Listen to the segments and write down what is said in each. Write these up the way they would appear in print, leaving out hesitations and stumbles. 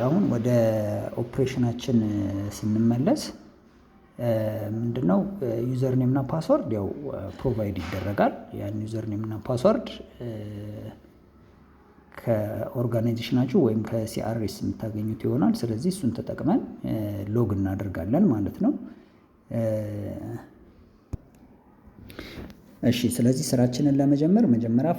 አሁን ወደ ኦፕሬሽናችን ስንመለስ ምንድነው ዩዘር ኔም እና ፓስወርድ ያው ፕሮቫይድ ይደረጋል። ያን ዩዘር ኔም እና ፓስወርድ ከኦርጋናይዜሽናችሁ ወይም ከሲአርኤስ የምታገኙት ይሆናል። ስለዚህ እሱን ተጠቅመን ሎግ እናደርጋለን ማለት ነው። እሺ ስለዚህ ስራችንን ለመጀመር መጀመሪያ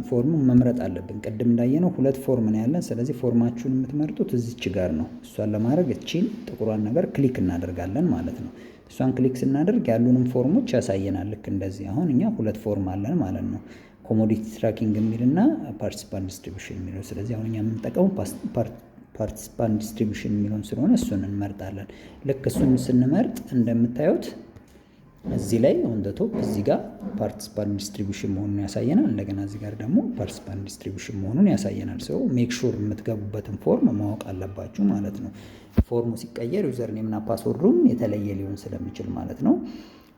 ፎርሙን መምረጥ አለብን። ቅድም እንዳየነው ሁለት ፎርም ነው ያለን። ስለዚህ ፎርማችሁን የምትመርጡት እዚች ጋር ነው። እሷን ለማድረግ እቺን ጥቁሯን ነገር ክሊክ እናደርጋለን ማለት ነው። እሷን ክሊክ ስናደርግ ያሉንም ፎርሞች ያሳየናል። ልክ እንደዚህ አሁን እኛ ሁለት ፎርም አለን ማለት ነው። ኮሞዲቲ ትራኪንግ የሚልና ፓርቲሲፓንት ዲስትሪቢዩሽን የሚለው። ስለዚህ አሁን እኛ የምንጠቀመው ፓርቲሲፓንት ዲስትሪቢዩሽን የሚለውን ስለሆነ እሱን እንመርጣለን። ልክ እሱን ስንመርጥ እንደምታዩት እዚህ ላይ ኦን ዘ ቶፕ እዚህ ጋር ፓርቲሲፓንት ዲስትሪቢዩሽን መሆኑን ያሳየናል። እንደገና እዚህ ጋር ደግሞ ፓርቲሲፓንት ዲስትሪቢዩሽን መሆኑን ያሳየናል። ሰው ሜክ ሹር የምትገቡበትን ፎርም ማወቅ አለባችሁ ማለት ነው። ፎርሙ ሲቀየር ዩዘር ኔም እና ፓስወርዱም የተለየ ሊሆን ስለሚችል ማለት ነው።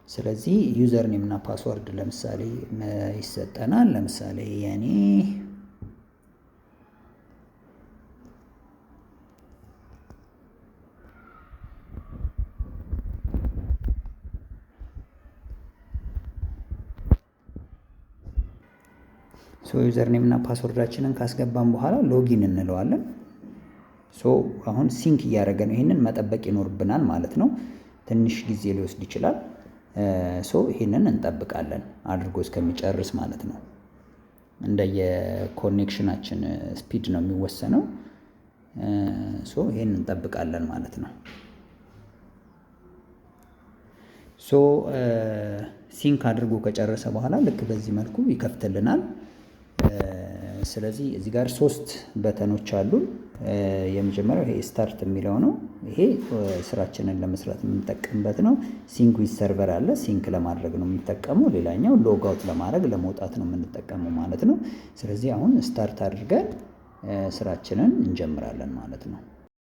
ስለዚህ ዩዘር ኔም እና ፓስወርድ ለምሳሌ ይሰጠናል። ለምሳሌ የኔ ዩዘር ኔም እና ፓስወርዳችንን ካስገባን በኋላ ሎጊን እንለዋለን። አሁን ሲንክ እያደረገ ነው። ይሄንን መጠበቅ ይኖርብናል ማለት ነው። ትንሽ ጊዜ ሊወስድ ይችላል። ይሄንን እንጠብቃለን አድርጎ እስከሚጨርስ ማለት ነው። እንደየኮኔክሽናችን ስፒድ ነው የሚወሰነው። ይሄንን እንጠብቃለን ማለት ነው። ሲንክ አድርጎ ከጨረሰ በኋላ ልክ በዚህ መልኩ ይከፍትልናል። ስለዚህ እዚህ ጋር 3 በተኖች አሉ። የመጀመሪያው ይሄ ስታርት የሚለው ነው። ይሄ ስራችንን ለመስራት የምንጠቀምበት ነው። ሲንክ ዊዝ ሰርቨር አለ። ሲንክ ለማድረግ ነው የምንጠቀመው። ሌላኛው ሎግ አውት ለማድረግ ለመውጣት ነው የምንጠቀመው ማለት ነው። ስለዚህ አሁን ስታርት አድርገን ስራችንን እንጀምራለን ማለት ነው።